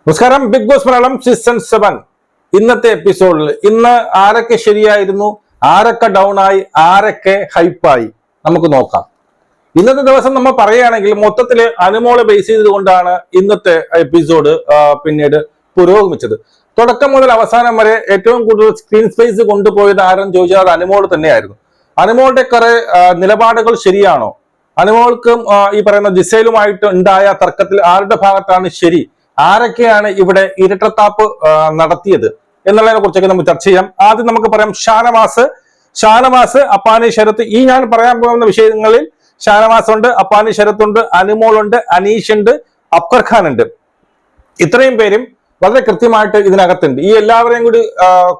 നമസ്കാരം. Big boss Malayalam season 7 ഇന്നത്തെ എപ്പിസോഡിൽ ഇന്ന് ആരൊക്കെ ശരിയായിരുന്നു, ആരൊക്കെ ഡൗൺ ആയി, ആരൊക്കെ ഹൈപ്പായി നമുക്ക് നോക്കാം. ഇന്നത്തെ ദിവസം നമ്മൾ പറയുകയാണെങ്കിൽ മൊത്തത്തില് അനുമോളെ ബേസ് ചെയ്തുകൊണ്ടാണ് ഇന്നത്തെ എപ്പിസോഡ് പിന്നീട് പുരോഗമിച്ചത്. തുടക്കം മുതൽ അവസാനം വരെ ഏറ്റവും കൂടുതൽ സ്ക്രീൻ സ്പേസ് കൊണ്ടുപോയത് ആരെന്ന് ചോദിച്ചാൽ അത് അനുമോൾ തന്നെയായിരുന്നു. അനുമോളുടെ കുറെ നിലപാടുകൾ ശരിയാണോ, അനുമോൾക്കും ഈ പറയുന്ന ജിസയിലുമായിട്ട് ഉണ്ടായ തർക്കത്തിൽ ആരുടെ ഭാഗത്താണ് ശരി, ആരൊക്കെയാണ് ഇവിടെ ഇരട്ടത്താപ്പ് നടത്തിയത് എന്നുള്ളതിനെ കുറിച്ചൊക്കെ നമുക്ക് ചർച്ച ചെയ്യാം. ആദ്യം നമുക്ക് പറയാം ഷാനവാസ്, അപ്പാനി ശരത്ത്. ഈ ഞാൻ പറയാൻ പോകുന്ന വിഷയങ്ങളിൽ ഷാനവാസ് ഉണ്ട്, അപ്പാനി ശരത്ത് ഉണ്ട്, അനുമോൾ ഉണ്ട്, അനീഷ് ഉണ്ട്, അഫ്കർ ഖാൻ ഉണ്ട്. ഇത്രയും പേരും വളരെ കൃത്യമായിട്ട് ഇതിനകത്തുണ്ട്. ഈ എല്ലാവരെയും കൂടി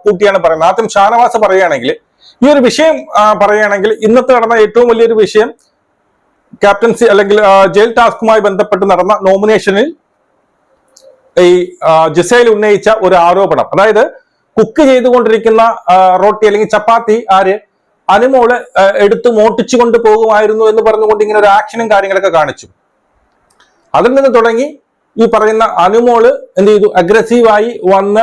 കൂട്ടിയാണ് പറയുന്നത്. ആദ്യം ഷാനവാസ് പറയുകയാണെങ്കിൽ, ഈ ഒരു വിഷയം പറയുകയാണെങ്കിൽ ഇന്നത്തെ നടന്ന ഏറ്റവും വലിയൊരു വിഷയം ക്യാപ്റ്റൻസി അല്ലെങ്കിൽ ജയിൽ ടാസ്കുമായി ബന്ധപ്പെട്ട് നടന്ന നോമിനേഷനിൽ ഈ ജിസയിൽ ഉന്നയിച്ച ഒരു ആരോപണം, അതായത് കുക്ക് ചെയ്തുകൊണ്ടിരിക്കുന്ന റോട്ടി അല്ലെങ്കിൽ ചപ്പാത്തി അനുമോള് എടുത്ത് മോട്ടിച്ചു കൊണ്ട് പോകുമായിരുന്നു എന്ന് പറഞ്ഞുകൊണ്ട് ഇങ്ങനെ ഒരു ആക്ഷനും കാര്യങ്ങളൊക്കെ കാണിച്ചു. അതിൽ നിന്ന് തുടങ്ങി ഈ പറയുന്ന അനുമോള് എന്ത് ചെയ്തു, അഗ്രസീവായി വന്ന്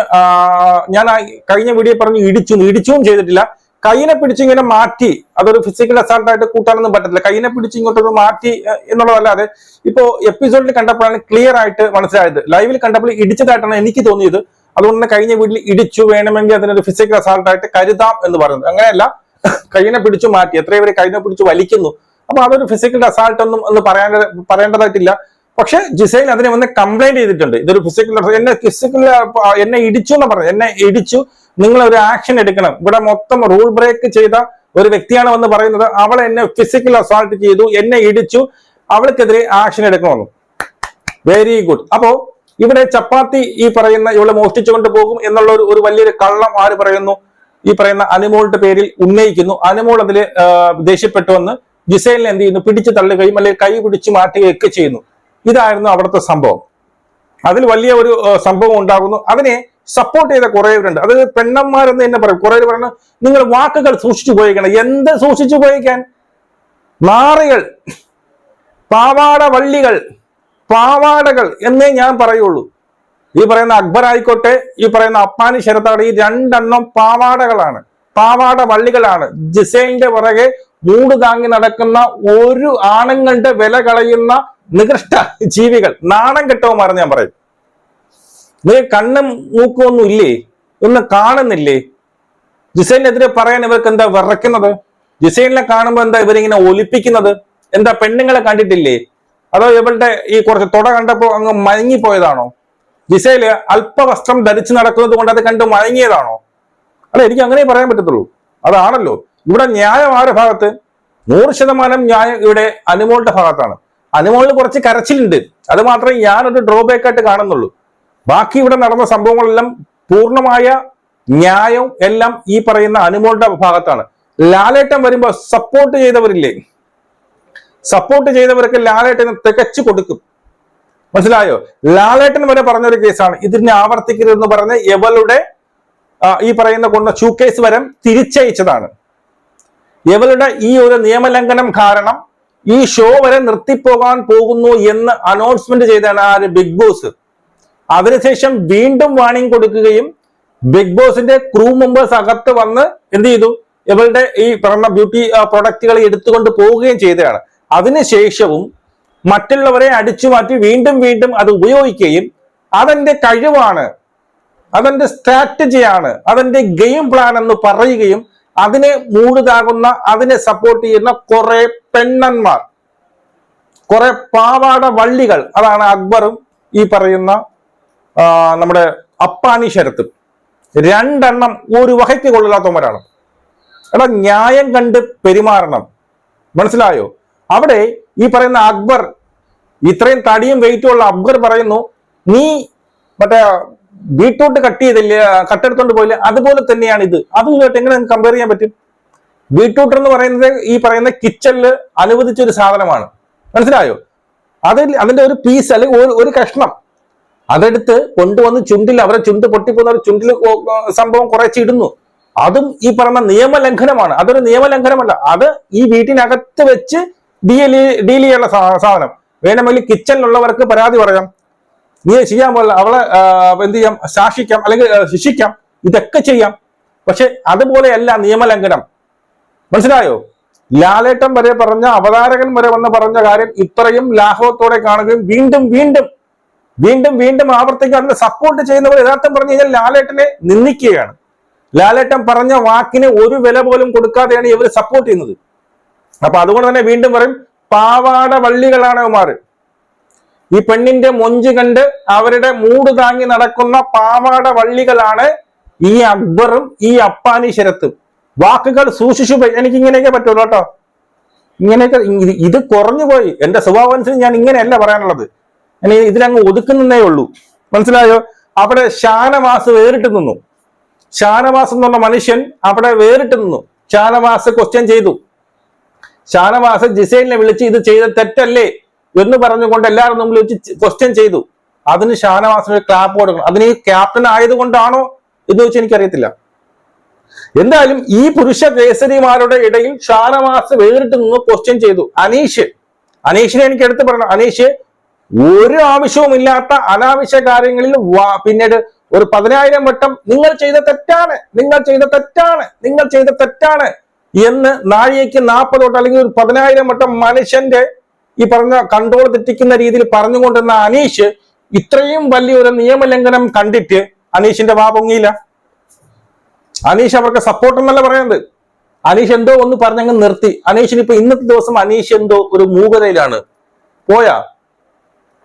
ഞാൻ കഴിഞ്ഞ വീഡിയോ പറഞ്ഞു ഇടിച്ചും ചെയ്തിട്ടില്ല, കൈനെ പിടിച്ചിങ്ങനെ മാറ്റി, അതൊരു ഫിസിക്കൽ അസാൾട്ടായിട്ട് കൂട്ടാനൊന്നും പറ്റത്തില്ല, കൈനെ പിടിച്ച് ഇങ്ങോട്ടൊന്ന് മാറ്റി എന്നുള്ളതല്ലാതെ ഇപ്പോ എപ്പിസോഡിൽ കണ്ടപ്പോഴാണ് ക്ലിയർ ആയിട്ട് മനസ്സിലായത്. ലൈവിൽ കണ്ടപ്പോൾ ഇടിച്ചതായിട്ടാണ് എനിക്ക് തോന്നിയത്. അതുകൊണ്ട് തന്നെ കഴിഞ്ഞ വീട്ടിൽ ഇടിച്ചു, വേണമെങ്കിൽ അതിനൊരു ഫിസിക്കൽ അസാൾട്ടായിട്ട് കരുതാം എന്ന് പറയുന്നത്. അങ്ങനെയല്ല, കൈനെ പിടിച്ചു മാറ്റി, എത്രയും പേര് കൈനെ പിടിച്ച് വലിക്കുന്നു, അപ്പൊ അതൊരു ഫിസിക്കൽ അസാൾട്ട് ഒന്നും എന്ന് പറയേണ്ടതായിട്ടില്ല. പക്ഷെ ജിസൈൽ അതിനെ വന്ന് കംപ്ലൈന്റ് ചെയ്തിട്ടുണ്ട്, ഇതൊരു എന്നെ ഇടിച്ചു എന്ന് പറഞ്ഞു, എന്നെ ഇടിച്ചു, നിങ്ങൾ ഒരു ആക്ഷൻ എടുക്കണം, ഇവിടെ മൊത്തം റൂൾ ബ്രേക്ക് ചെയ്ത ഒരു വ്യക്തിയാണ് വന്ന് പറയുന്നത്, അവൾ എന്നെ ഫിസിക്കൽ അസാൾട്ട് ചെയ്തു, എന്നെ ഇടിച്ചു, അവൾക്കെതിരെ ആക്ഷൻ എടുക്കണമെന്ന്. Very good. അപ്പോ ഇവിടെ ചപ്പാത്തി ഈ പറയുന്ന ഇവളെ മോഷ്ടിച്ചുകൊണ്ട് പോകും എന്നുള്ള ഒരു വലിയൊരു കള്ളം ആര് പറയുന്നു, ഈ പറയുന്ന അനുമോളുടെ പേരിൽ ഉന്നയിക്കുന്നു. അനുമോൾ അതില് ദേഷ്യപ്പെട്ടുവന്ന് ജിസൈലിനെ എന്ത് ചെയ്യുന്നു, പിടിച്ചു തള്ളുകയും അല്ലെങ്കിൽ കൈ പിടിച്ചു മാറ്റുകയൊക്കെ ചെയ്യുന്നു. ഇതായിരുന്നു അവിടുത്തെ സംഭവം. അതിൽ വലിയ ഒരു സംഭവം ഉണ്ടാകുന്നു. അതിനെ സപ്പോർട്ട് ചെയ്ത കുറെ പേരുണ്ട്. അത് പെണ്ണന്മാരെന്ന് തന്നെ പറയും. കുറെ പേര് പറഞ്ഞു, നിങ്ങൾ വാക്കുകൾ സൂക്ഷിച്ചു പോയിക്കണം. എന്ത് സൂക്ഷിച്ചു പോയിക്കാൻ? നാറികൾ, പാവാടകൾ എന്നേ ഞാൻ പറയുള്ളൂ. ഈ പറയുന്ന അക്ബർ ആയിക്കോട്ടെ, ഈ പറയുന്ന അപ്പാനി ശരത്താടെ, ഈ രണ്ടെണ്ണം പാവാടകളാണ്, പാവാട വള്ളികളാണ്. ജിസൈലിന്റെ പുറകെ മൂട് താങ്ങി നടക്കുന്ന ഒരു ആണുങ്ങളുടെ വില കളയുന്ന നികൃഷ്ട ജീവികൾ, നാണം കെട്ടവന്മാരെന്ന് ഞാൻ പറയും. നീ കണ്ണും മൂക്കൊന്നും ഇല്ലേ, ഒന്നും കാണുന്നില്ലേ? ജിസൈലിനെതിരെ പറയാൻ ഇവർക്ക് എന്താ വിറയ്ക്കുന്നത്? ജിസൈലിനെ കാണുമ്പോ എന്താ ഇവരിങ്ങനെ ഒലിപ്പിക്കുന്നത്? എന്താ പെണ്ണുങ്ങളെ കണ്ടിട്ടില്ലേ? അതോ ഇവളുടെ ഈ കുറച്ച് തുട കണ്ടപ്പോ അങ്ങ് മയങ്ങിപ്പോയതാണോ? ജിസൈല് അല്പവസ്ത്രം ധരിച്ചു നടക്കുന്നത് കൊണ്ട് അത് കണ്ട് മയങ്ങിയതാണോ? അല്ല, എനിക്ക് അങ്ങനെ പറയാൻ പറ്റത്തുള്ളൂ. അതാണല്ലോ ഇവിടെ ന്യായം. ആരുടെ ഭാഗത്ത്? 100% ന്യായം ഇവിടെ അനുമോളുടെ ഭാഗത്താണ്. അനുമോളിൽ കുറച്ച് കരച്ചിലുണ്ട്, അത് മാത്രമേ ഞാനൊരു ഡ്രോബാക്ക് ആയിട്ട് കാണുന്നുള്ളൂ. ബാക്കി ഇവിടെ നടന്ന സംഭവങ്ങളെല്ലാം പൂർണ്ണമായ ന്യായം എല്ലാം ഈ പറയുന്ന അനുമോളുടെ ഭാഗത്താണ്. ലാലേട്ടൻ വരുമ്പോ സപ്പോർട്ട് ചെയ്തവരില്ലേ, സപ്പോർട്ട് ചെയ്തവർക്ക് ലാലേട്ടന് തികച്ചു കൊടുക്കും. മനസ്സിലായോ? ലാലേട്ടൻ വരെ പറഞ്ഞൊരു കേസാണ്, ഇതിനെ ആവർത്തിക്കരുതെന്ന് പറഞ്ഞ് എവളുടെ ഈ പറയുന്ന കൊണ്ട ഷൂക്കേസ് വരെ തിരിച്ചയച്ചതാണ്. ഇവളുടെ ഈ ഒരു നിയമലംഘനം കാരണം ഈ ഷോ വരെ നിർത്തിപ്പോകാൻ പോകുന്നു എന്ന് അനൗൺസ്മെന്റ് ചെയ്താണ് ആര്? Big boss. അതിനുശേഷം വീണ്ടും വാണിംഗ് കൊടുക്കുകയും ബിഗ് ബോസിന്റെ ക്രൂ മെമ്പേഴ്സ് അകത്ത് വന്ന് എന്ത് ചെയ്തു, ഇവളുടെ ഈ പറഞ്ഞ ബ്യൂട്ടി പ്രൊഡക്റ്റുകൾ എടുത്തുകൊണ്ട് പോവുകയും ചെയ്തതാണ്. അതിനുശേഷവും മറ്റുള്ളവരെ അടിച്ചു മാറ്റി വീണ്ടും അത് ഉപയോഗിക്കുകയും അതെന്റെ കഴിവാണ്, അതെന്റെ സ്ട്രാറ്റജിയാണ്, അതെന്റെ ഗെയിം പ്ലാൻ എന്ന് പറയുകയും അതിനെ മൂടുതാകുന്ന, അതിനെ സപ്പോർട്ട് ചെയ്യുന്ന കുറെ പെണ്ണന്മാർ, കുറെ പാവാട വള്ളികൾ, അതാണ് അക്ബറും ഈ പറയുന്ന നമ്മുടെ അപ്പാനി ശരത്തും. രണ്ടെണ്ണം ഒരു വകയ്ക്ക് കൊള്ളില്ലാത്തവന്മാരാണ്. എടാ, ന്യായം കണ്ട് പെരുമാറണം, മനസ്സിലായോ? അവിടെ ഈ പറയുന്ന അക്ബർ, ഇത്രയും തടിയും വെയിറ്റും ഉള്ള അക്ബർ പറയുന്നു, നീ മറ്റേ ബീട്രൂട്ട് കട്ടെടുത്തോണ്ട് പോയില്ലേ, അതുപോലെ തന്നെയാണ് ഇത്. അതുമായിട്ട് എങ്ങനെ കമ്പയർ ചെയ്യാൻ പറ്റും? ബീട്രൂട്ട് എന്ന് പറയുന്നത് ഈ പറയുന്ന കിച്ചണില് അനുവദിച്ച ഒരു സാധനമാണ്, മനസ്സിലായോ? അതിന്റെ ഒരു പീസ് അല്ലെങ്കിൽ ഒരു കഷ്ണം അതെടുത്ത് കൊണ്ടുവന്ന് ചുണ്ടിൽ, അവരെ ചുണ്ട് പൊട്ടിപ്പോകുന്ന ഒരു ചുണ്ടിൽ സംഭവം കുറച്ചിടുന്നു. അതും ഈ പറയുന്ന നിയമലംഘനമാണ്. അതൊരു നിയമലംഘനമല്ല, അത് ഈ വീട്ടിനകത്ത് വെച്ച് ഡീൽ ചെയ്യാനുള്ള സാധനം. വേണമെങ്കിൽ കിച്ചണിലുള്ളവർക്ക് പരാതി പറയാം, നീ ചെയ്യാൻ പാടില്ല, അവളെ എന്ത് ചെയ്യാം, ശാസിക്കാം അല്ലെങ്കിൽ ശിക്ഷിക്കാം, ഇതൊക്കെ ചെയ്യാം. പക്ഷെ അതുപോലെയല്ല നിയമലംഘനം. മനസ്സിലായോ? ലാലേട്ടൻ വരെ പറഞ്ഞ, അവതാരകൻ വരെ വന്ന് പറഞ്ഞ കാര്യം ഇത്രയും ലാഘവത്തോടെ കാണുകയും വീണ്ടും വീണ്ടും വീണ്ടും വീണ്ടും ആവർത്തിക്കുക, അതിനെ സപ്പോർട്ട് ചെയ്യുന്നവർ യഥാർത്ഥം പറഞ്ഞു കഴിഞ്ഞാൽ ലാലേട്ടനെ നിന്ദിക്കുകയാണ്. ലാലേട്ടൻ പറഞ്ഞ വാക്കിന് ഒരു വില പോലും കൊടുക്കാതെയാണ് ഇവർ സപ്പോർട്ട് ചെയ്യുന്നത്. അപ്പൊ അതുകൊണ്ട് തന്നെ വീണ്ടും പറയും, പാവാട വള്ളികളാണ് ഇവന്മാർ. ഈ പെണ്ണിന്റെ മൊഞ്ച് കണ്ട് അവരുടെ മൂട് താങ്ങി നടക്കുന്ന പാവാട വള്ളികളാണ് ഈ അക്ബറും ഈ അപ്പാനി ശരത്തും. വാക്കുകൾ സൂക്ഷിച്ചു പോയി. എനിക്ക് ഇങ്ങനെയൊക്കെ പറ്റുള്ളൂ കേട്ടോ. ഇങ്ങനെയൊക്കെ ഇത് കുറഞ്ഞു പോയി. എന്റെ സ്വഭാവം അനുസരിച്ച് ഞാൻ ഇങ്ങനെയല്ല പറയാനുള്ളത്. ഞാൻ ഇതിലങ്ങ് ഒതുക്കുന്നേ ഉള്ളൂ. മനസ്സിലായോ? അവിടെ ഷാനവാസ് വേറിട്ട് നിന്നു. ഷാനവാസ് എന്ന് പറഞ്ഞ മനുഷ്യൻ അവിടെ വേറിട്ട് നിന്നു. ഷാനവാസ് ക്വസ്റ്റ്യൻ ചെയ്തു. ഷാനവാസ് ജിസൈലിനെ വിളിച്ച് ഇത് ചെയ്ത തെറ്റല്ലേ എന്ന് പറഞ്ഞുകൊണ്ട് എല്ലാവരും മുമ്പിൽ വെച്ച് ക്വസ്റ്റ്യൻ ചെയ്തു. അതിന് ഷാനവാസിന് ഒരു ക്ലാപ്പ് കൊടുക്കണം. അതിന് ഈ ക്യാപ്റ്റൻ ആയതുകൊണ്ടാണോ എന്ന് വെച്ചാൽ എനിക്കറിയത്തില്ല. എന്തായാലും ഈ പുരുഷ കേസരിമാരുടെ ഇടയിൽ ഷാനവാസ് വേറിട്ട് നിന്ന് ക്വസ്റ്റ്യൻ ചെയ്തു. അനീഷിനെ എനിക്ക് എടുത്തു പറയണം. അനീഷ് ഒരു ആവശ്യവുമില്ലാത്ത അനാവശ്യ കാര്യങ്ങളിൽ പിന്നീട് ഒരു 10,000 വട്ടം നിങ്ങൾ ചെയ്ത തെറ്റാണ്, നിങ്ങൾ ചെയ്ത തെറ്റാണ്, നിങ്ങൾ ചെയ്ത തെറ്റാണ് എന്ന് നാഴികയ്ക്ക് 40 തൊട്ട് അല്ലെങ്കിൽ ഒരു 10,000 വട്ടം മനുഷ്യന്റെ ഈ പറഞ്ഞ കൺട്രോൾ തെറ്റിക്കുന്ന രീതിയിൽ പറഞ്ഞുകൊണ്ടിരുന്ന അനീഷ് ഇത്രയും വലിയൊരു നിയമലംഘനം കണ്ടിട്ട് അനീഷിന്റെ വാ പൊങ്ങിയില്ല. അനീഷ് അവർക്ക് സപ്പോർട്ട് എന്നല്ല പറയുന്നത്. അനീഷ് എന്തോ ഒന്ന് പറഞ്ഞങ്ങ് നിർത്തി. അനീഷിന് ഇപ്പൊ ഇന്നത്തെ ദിവസം അനീഷ് എന്തോ ഒരു മൂകതയിലാണ്. പോയാ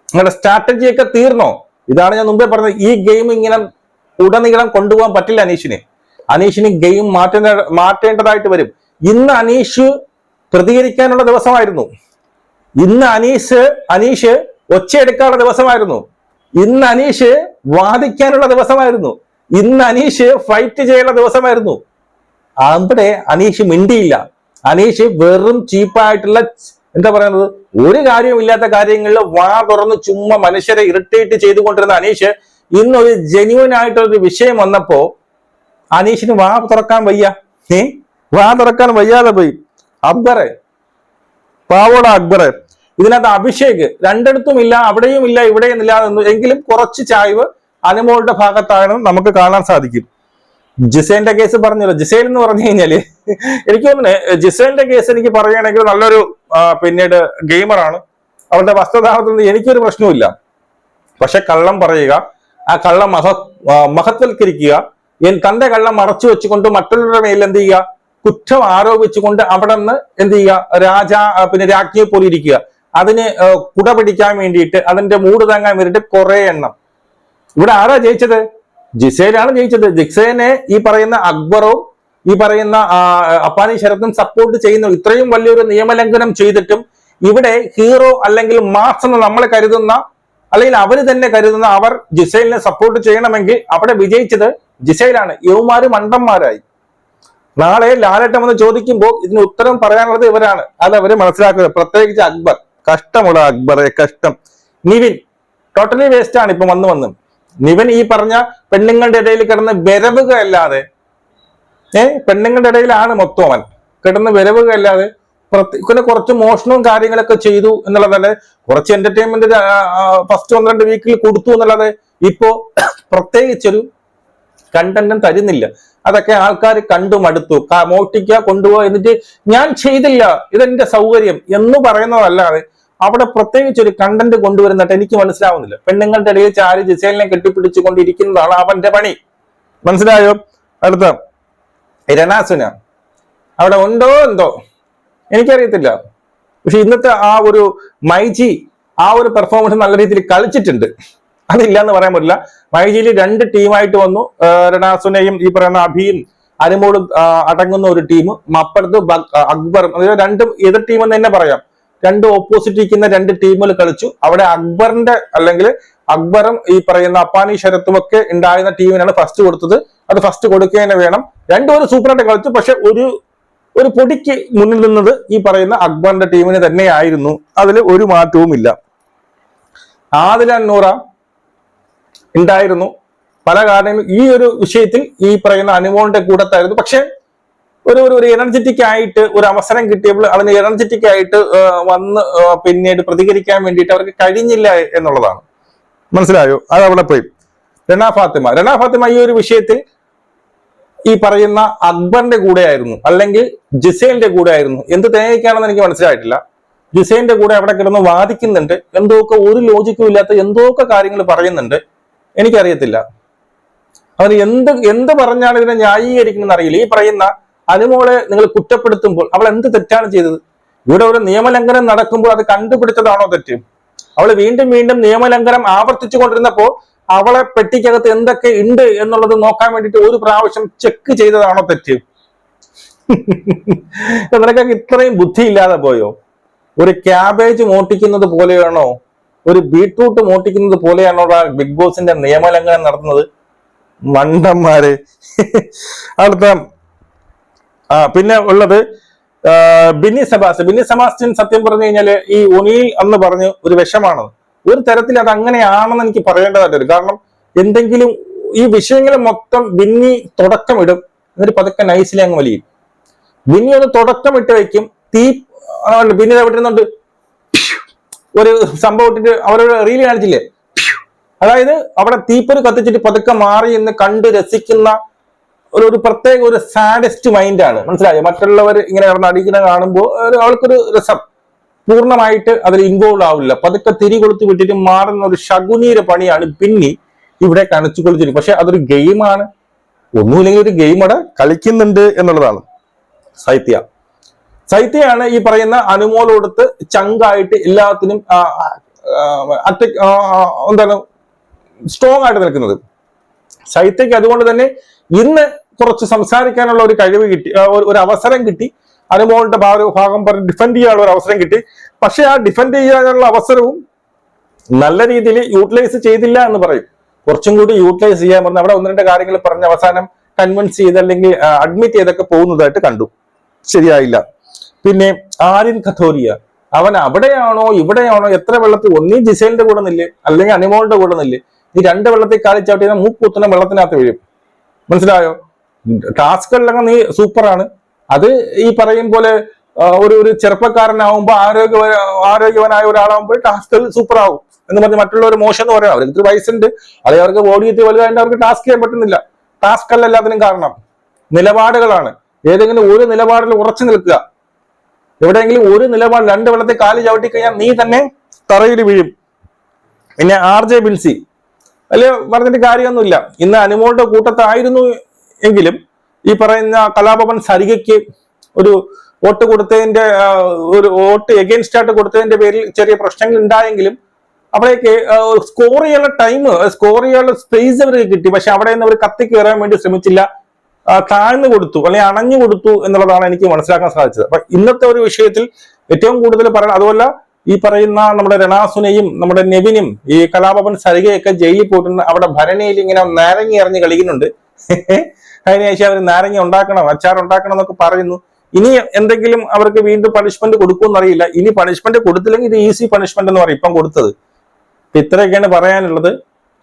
നിങ്ങളുടെ സ്ട്രാറ്റജിയൊക്കെ തീർന്നോ? ഇതാണ് ഞാൻ മുമ്പേ പറഞ്ഞത്. ഈ ഗെയിം ഇങ്ങനെ ഉടനീളം കൊണ്ടുപോകാൻ പറ്റില്ല അനീഷിന് ഗെയിം മാറ്റേണ്ടതായിട്ട് വരും. ഇന്ന് അനീഷ് പ്രതികരിക്കാനുള്ള ദിവസമായിരുന്നു. ഇന്ന് അനീഷ് ഒച്ചയെടുക്കാനുള്ള ദിവസമായിരുന്നു. ഇന്ന് അനീഷ് വാദിക്കാനുള്ള ദിവസമായിരുന്നു. ഇന്ന് അനീഷ് ഫൈറ്റ് ചെയ്യാനുള്ള ദിവസമായിരുന്നു. അവിടെ അനീഷ് മിണ്ടിയില്ല. അനീഷ് വെറും ചീപ്പായിട്ടുള്ള എന്താ പറയുന്നത്, ഒരു കാര്യവുമില്ലാത്ത കാര്യങ്ങളിൽ വാ തുറന്ന് ചുമ്മാ മനുഷ്യരെ ഇറിറ്റേറ്റ് ചെയ്തുകൊണ്ടിരുന്ന അനീഷ് ഇന്നൊരു ജെന്യൂൻ ആയിട്ടൊരു വിഷയം വന്നപ്പോ അനീഷിന് വാ തുറക്കാൻ വയ്യ. വാ തുറക്കാൻ വയ്യാതെ പോയി. അക്ബറെ, പാവോട അക്ബറെ. ഇതിനകത്ത് അഭിഷേക് രണ്ടിടത്തും ഇല്ല, അവിടെയും ഇല്ല, ഇവിടെയും ഇല്ല എങ്കിലും കുറച്ച് ചായ്വ് അനുമോളുടെ ഭാഗത്താണ് നമുക്ക് കാണാൻ സാധിക്കും. ജിസൈലിന്റെ കേസ് പറഞ്ഞല്ലോ. ജിസൈൽ എന്ന് പറഞ്ഞു കഴിഞ്ഞാല് എനിക്ക് തോന്നുന്നു ജിസൈലിന്റെ കേസ് എനിക്ക് പറയുകയാണെങ്കിൽ നല്ലൊരു പിന്നീട് ഗെയിമറാണ്. അവരുടെ വസ്ത്രധാരണത്തിൽ എനിക്കൊരു പ്രശ്നവുമില്ല. പക്ഷെ കള്ളം പറയുക, ആ കള്ളം മഹത്വൽക്കരിക്കുക, തന്റെ കള്ളം മറച്ചു വെച്ചുകൊണ്ട് മറ്റുള്ളവരുടെ മേൽ എന്ത് ചെയ്യുക, കുറ്റം ആരോപിച്ചുകൊണ്ട് അവിടെ നിന്ന് എന്ത് ചെയ്യുക, പിന്നെ രാജ്ഞിയെ പോലെ ഇരിക്കുക. അതിന് കുട പിടിക്കാൻ വേണ്ടിയിട്ട്, അതിന്റെ മൂട് താങ്ങാൻ വേണ്ടിയിട്ട് കുറെ എണ്ണം. ഇവിടെ ആരാ ജയിച്ചത്? ജിസൈലാണ് ജയിച്ചത്. ജിസൈനെ ഈ പറയുന്ന അക്ബറും ഈ പറയുന്ന അപ്പാനി ശരത്തും സപ്പോർട്ട് ചെയ്യുന്നു. ഇത്രയും വലിയൊരു നിയമലംഘനം ചെയ്തിട്ടും ഇവിടെ ഹീറോ അല്ലെങ്കിൽ മാസ് എന്ന് നമ്മൾ കരുതുന്ന, അല്ലെങ്കിൽ അവർ തന്നെ കരുതുന്ന അവർ ജിസൈലിനെ സപ്പോർട്ട് ചെയ്യണമെങ്കിൽ അവിടെ വിജയിച്ചത് ജിസൈലാണ്. യവന്മാര് മണ്ടന്മാരായി. നാളെ ലാലേട്ടൻ വന്ന് ചോദിക്കുമ്പോൾ ഇതിന് ഉത്തരം പറയാനുള്ളത് ഇവരാണ്. അത് അവര് മനസ്സിലാക്കുന്നത്. പ്രത്യേകിച്ച് അക്ബർ. കഷ്ടമുള്ള അക്ബറെ, കഷ്ടം. നിവിൻ ടോട്ടലി വേസ്റ്റ് ആണ് ഇപ്പൊ വന്ന് നിവൻ ഈ പറഞ്ഞ പെണ്ണുങ്ങളുടെ ഇടയിൽ കിടന്ന് വിരവുക അല്ലാതെ, പെണ്ണുങ്ങളുടെ ഇടയിലാണ് മൊത്തം അവൻ കിടന്ന് വിരവുക അല്ലാതെ പിന്നെ കുറച്ച് മോഷണവും കാര്യങ്ങളൊക്കെ ചെയ്തു എന്നുള്ളതല്ലേ, കുറച്ച് എന്റർടൈൻമെന്റ് ഫസ്റ്റ് 1-2 വീക്കിൽ കൊടുത്തു എന്നുള്ളത് ഇപ്പോ പ്രത്യേകിച്ചൊരു കണ്ടന്റും തരുന്നില്ല. അതൊക്കെ ആൾക്കാർ കണ്ടു മടുത്തു. മോട്ടിക്ക കൊണ്ടുപോകുക, എന്നിട്ട് ഞാൻ ചെയ്തില്ല, ഇതെന്റെ സൗകര്യം എന്ന് പറയുന്നതല്ലാതെ അവിടെ പ്രത്യേകിച്ച് ഒരു കണ്ടന്റ് കൊണ്ടുവരുന്നിട്ട് എനിക്ക് മനസ്സിലാവുന്നില്ല. പെണ്ണുങ്ങളുടെ ഇടയിൽ ചാരി ജിസൈലിനെ കെട്ടിപ്പിടിച്ചുകൊണ്ടിരിക്കുന്നതാണ് അവന്റെ പണി. മനസ്സിലായോ? അടുത്ത രണാസുന അവിടെ ഉണ്ടോ എന്തോ എനിക്കറിയത്തില്ല. പക്ഷെ ഇന്നത്തെ ആ ഒരു മൈജി ആ ഒരു പെർഫോമൻസ് നല്ല രീതിയിൽ കളിച്ചിട്ടുണ്ട്. അതില്ല എന്ന് പറയാൻ പറ്റില്ല. മൈജിയിൽ 2 ടീമായിട്ട് വന്നു. രണാസുനയും ഈ പറയുന്ന അഭിയും അനുമോളും അടങ്ങുന്ന ഒരു ടീം, അപ്പുറത്ത് അക്ബറും. അതായത് 2 എതിർ ടീം എന്ന് തന്നെ പറയാം. 2 ഓപ്പോസിറ്റ് ഇരിക്കുന്ന 2 ടീമുകൾ കളിച്ചു. അവിടെ അക്ബറിന്റെ അല്ലെങ്കിൽ അക്ബറും ഈ പറയുന്ന അപ്പാനി ശരത്തും ഒക്കെ ഉണ്ടായിരുന്ന ടീമിനാണ് ഫസ്റ്റ് കൊടുത്തത്. അത് ഫസ്റ്റ് കൊടുക്കുക തന്നെ വേണം. 2 ഒരു സൂപ്പറായിട്ട് കളിച്ചു. പക്ഷെ ഒരു പൊടിക്ക് മുന്നിൽ നിന്നത് ഈ പറയുന്ന അക്ബറിന്റെ ടീമിന് തന്നെയായിരുന്നു. അതിൽ ഒരു മാറ്റവും ഇല്ല. ആദില നൂറ ഉണ്ടായിരുന്നു. പല കാരണങ്ങളും ഈ ഒരു വിഷയത്തിൽ ഈ പറയുന്ന അനുമോളിന്റെ കൂടത്തായിരുന്നു. പക്ഷെ ഒരു എനർജറ്റിക് ആയിട്ട് ഒരു അവസരം കിട്ടിയപ്പോൾ അതിന് എനർജറ്റിക് ആയിട്ട് വന്ന് പിന്നീട് പ്രതികരിക്കാൻ വേണ്ടിയിട്ട് അവർക്ക് കഴിഞ്ഞില്ല എന്നുള്ളതാണ്. മനസ്സിലായോ? അത് അവിടെ പോയി. രണ ഫാത്തിമ ഈ ഒരു വിഷയത്തിൽ ഈ പറയുന്ന അക്ബറിന്റെ കൂടെ ആയിരുന്നു, അല്ലെങ്കിൽ ജിസൈലിന്റെ കൂടെ ആയിരുന്നു. എന്ത് തേങ്ങയ്ക്കാണെന്ന് എനിക്ക് മനസ്സിലായിട്ടില്ല. ജിസൈലിന്റെ കൂടെ അവിടെ കിടന്ന് വാദിക്കുന്നുണ്ട്, എന്തൊക്കെ ഒരു ലോജിക്കും ഇല്ലാത്ത എന്തൊക്കെ കാര്യങ്ങൾ പറയുന്നുണ്ട്, എനിക്കറിയത്തില്ല. അവർ എന്ത് പറഞ്ഞാണ് ഇതിനെ ന്യായീകരിക്കണമെന്ന് അറിയില്ല. ഈ പറയുന്ന അനുമോളെ നിങ്ങൾ കുറ്റപ്പെടുത്തുമ്പോൾ അവൾ എന്ത് തെറ്റാണ് ചെയ്തത്? ഇവിടെ ഒരു നിയമലംഘനം നടക്കുമ്പോൾ അത് കണ്ടുപിടിച്ചതാണോ തെറ്റ്? അവൾ വീണ്ടും നിയമലംഘനം ആവർത്തിച്ചു കൊണ്ടിരുന്നപ്പോൾ അവളെ പെട്ടിക്കകത്ത് എന്തൊക്കെ ഉണ്ട് എന്നുള്ളത് നോക്കാൻ വേണ്ടിയിട്ട് ഒരു പ്രാവശ്യം ചെക്ക് ചെയ്തതാണോ തെറ്റ്? നിനക്കൊക്കെ ഇത്രയും ബുദ്ധി ഇല്ലാതെ പോയോ? ഒരു ക്യാബേജ് മോട്ടിക്കുന്നത് പോലെയാണോ, ഒരു ബീട്രൂട്ട് മോട്ടിക്കുന്നത് പോലെയാണോ ബിഗ് ബോസിന്റെ നിയമലംഘനം നടത്തുന്നത്? മണ്ടന്മാര്. അടുത്ത പിന്നെ ഉള്ളത് ബിന്നി സെബാസ്റ്റ്യൻ. സത്യം പറഞ്ഞു കഴിഞ്ഞാല് ഈ ഒനിയിൽ അന്ന് പറഞ്ഞു ഒരു വിഷമാണ്. ഒരു തരത്തിൽ അത് അങ്ങനെയാണെന്ന് എനിക്ക് പറയേണ്ടതായിട്ട് വരും. കാരണം എന്തെങ്കിലും ഈ വിഷയങ്ങൾ മൊത്തം ബിന്നി തുടക്കമിടും, എന്നിട്ട് പതുക്കെ നൈസിലെ അങ്ങ് വലിയും. ബിന്നി ഒന്ന് തുടക്കമിട്ട് വയ്ക്കും. ബിന്നി വിട്ടുന്നുണ്ട് ഒരു സംഭവം ഇട്ടിട്ട് അവരൊരു റീല് കാണിച്ചില്ലേ, അതായത് അവിടെ തീപ്പൊരി കത്തിച്ചിട്ട് പതുക്കെ മാറി എന്ന് കണ്ട് രസിക്കുന്ന ഒരു പ്രത്യേക ഒരു സാഡസ്റ്റ് മൈൻഡാണ്. മനസ്സിലായോ? മറ്റുള്ളവർ ഇങ്ങനെ കിടന്ന് അടിക്കുന്ന കാണുമ്പോൾ അവൾക്കൊരു രസം, പൂർണ്ണമായിട്ട് അതിൽ ഇൻവോൾവ് ആവില്ല. പതുക്കെ തിരി കൊളുത്തി വിട്ടിട്ട് മാറുന്ന ഒരു ശകുനീര പണിയാണ് പിന്നെ ഇവിടെ കാണിച്ചു കൊളിച്ചിരിക്കും. പക്ഷെ അതൊരു ഗെയിമാണ്, ഒന്നുമില്ലെങ്കിൽ ഒരു ഗെയിം അവിടെ കളിക്കുന്നുണ്ട് എന്നുള്ളതാണ്. സൈത്യയാണ് ഈ പറയുന്ന അനുമോളോടത്ത് ചങ്കായിട്ട് എല്ലാത്തിനും എന്താണ് സ്ട്രോങ് ആയിട്ട് നിൽക്കുന്നത്. സൈത്യക്ക് അതുകൊണ്ട് തന്നെ ഇന്ന് കുറച്ച് സംസാരിക്കാനുള്ള ഒരു കഴിവ് കിട്ടി, ഒരു അവസരം കിട്ടി. അനുമോളുടെ ഭാഗം പറഞ്ഞ് ഡിഫെൻഡ് ചെയ്യാനുള്ള ഒരു അവസരം കിട്ടി. പക്ഷെ ആ ഡിഫെൻഡ് ചെയ്യാനുള്ള അവസരവും നല്ല രീതിയിൽ യൂട്ടിലൈസ് ചെയ്തില്ല എന്ന് പറയും. കുറച്ചും കൂടി യൂട്ടിലൈസ് ചെയ്യാൻ പറഞ്ഞ അവിടെ ഒന്ന് രണ്ട് കാര്യങ്ങൾ പറഞ്ഞ് അവസാനം കൺവിൻസ് ചെയ്ത് അല്ലെങ്കിൽ അഡ്മിറ്റ് ചെയ്തൊക്കെ പോകുന്നതായിട്ട് കണ്ടു. ശരിയായില്ല. പിന്നെ ആര്യൻ കഥോരിയ, അവൻ അവിടെയാണോ ഇവിടെയാണോ, എത്ര വെള്ളത്തിൽ, ഒന്നീ ജിസൈലിന്റെ കൂടെ നില്ലേ അല്ലെങ്കിൽ അനുമോളുടെ കൂടെ നില്ലേ. ഈ രണ്ട് വെള്ളത്തിൽ കാലിച്ചാട്ടി മൂക്കുത്തുന്ന വെള്ളത്തിനകത്ത് വീഴും. മനസ്സിലായോ? ടാസ്കുകളിലൊക്കെ നീ സൂപ്പറാണ്. അത് ഈ പറയും പോലെ ഒരു ചെറുപ്പക്കാരനാവുമ്പോ ആരോഗ്യവനായ ഒരാളാവുമ്പോൾ ടാസ്കുകൾ സൂപ്പർ ആവും എന്ന് പറഞ്ഞ് മറ്റുള്ളവർ മോശം എന്ന് പറയാം. അവർക്ക് വയസ്സുണ്ട്, അല്ലെങ്കിൽ അവർക്ക് ബോഡി എത്തി വലുതായിട്ട് അവർക്ക് ടാസ്ക് ചെയ്യാൻ പറ്റുന്നില്ല. ടാസ്ക് അല്ല എല്ലാത്തിനും കാരണം, നിലപാടുകളാണ്. ഏതെങ്കിലും ഒരു നിലപാടിൽ ഉറച്ചു നിൽക്കുക. എവിടെയെങ്കിലും ഒരു നിലപാട് രണ്ട് വെള്ളത്തിൽ കാല് ചവിട്ടി കഴിഞ്ഞാൽ നീ തന്നെ തറയിൽ വീഴും. പിന്നെ RJ ബിൻസി വലിയ പറഞ്ഞിട്ട് കാര്യമൊന്നുമില്ല. ഇന്ന് അനുമോളുടെ കൂട്ടത്തായിരുന്നു എങ്കിലും ഈ പറയുന്ന കലാഭവൻ സരികയ്ക്ക് ഒരു വോട്ട് കൊടുത്തതിന്റെ ഒരു വോട്ട് എഗെയിൻസ്റ്റ് ആയിട്ട് കൊടുത്തതിന്റെ പേരിൽ ചെറിയ പ്രശ്നങ്ങൾ ഉണ്ടായെങ്കിലും അവിടേക്ക് സ്കോർ ചെയ്യാനുള്ള ടൈം, സ്കോർ ചെയ്യാനുള്ള സ്പേസ് അവർക്ക് കിട്ടി. പക്ഷെ അവിടെ നിന്ന് അവർ കത്തി കയറാൻ വേണ്ടി ശ്രമിച്ചില്ല, താഴ്ന്നു കൊടുത്തു അല്ലെങ്കിൽ അണഞ്ഞു കൊടുത്തു എന്നുള്ളതാണ് എനിക്ക് മനസ്സിലാക്കാൻ സാധിച്ചത്. അപ്പൊ ഇന്നത്തെ ഒരു വിഷയത്തിൽ ഏറ്റവും കൂടുതൽ പറയാൻ, അതുമല്ല ഈ പറയുന്ന നമ്മുടെ രണാസുനെയും നമ്മുടെ നെവിനും ഈ കലാഭവൻ സരികയൊക്കെ ജയിലിൽ പോയിട്ടുണ്ട്. അവിടെ ഭരണിയിൽ ഇങ്ങനെ നാരങ്ങ എറിഞ്ഞ് കളിക്കുന്നുണ്ട്. അതിനുശേഷം അവർ നാരങ്ങ ഉണ്ടാക്കണം, അച്ചാർ ഉണ്ടാക്കണം എന്നൊക്കെ പറയുന്നു. ഇനി എന്തെങ്കിലും അവർക്ക് വീണ്ടും പണിഷ്മെന്റ് കൊടുക്കുമെന്നറിയില്ല. ഇനി പണിഷ്മെന്റ് കൊടുത്തില്ലെങ്കിൽ ഇത് ഈസി പണിഷ്മെന്റ് എന്ന് പറയും ഇപ്പം കൊടുത്തത്. ഇത്രയൊക്കെയാണ് പറയാനുള്ളത്.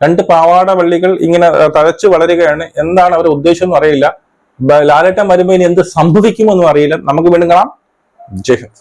രണ്ട് പാവാട വള്ളികൾ ഇങ്ങനെ തഴച്ചു വളരുകയാണ്. എന്താണ് അവരുടെ ഉദ്ദേശം എന്ന് അറിയില്ല. ലാലേട്ടൻ വരുമ്പോൾ ഇനി എന്ത് സംഭവിക്കുമെന്നും അറിയില്ല. നമുക്ക് വീണ്ടും കാണാം. ജയ് ഹിന്ദ്.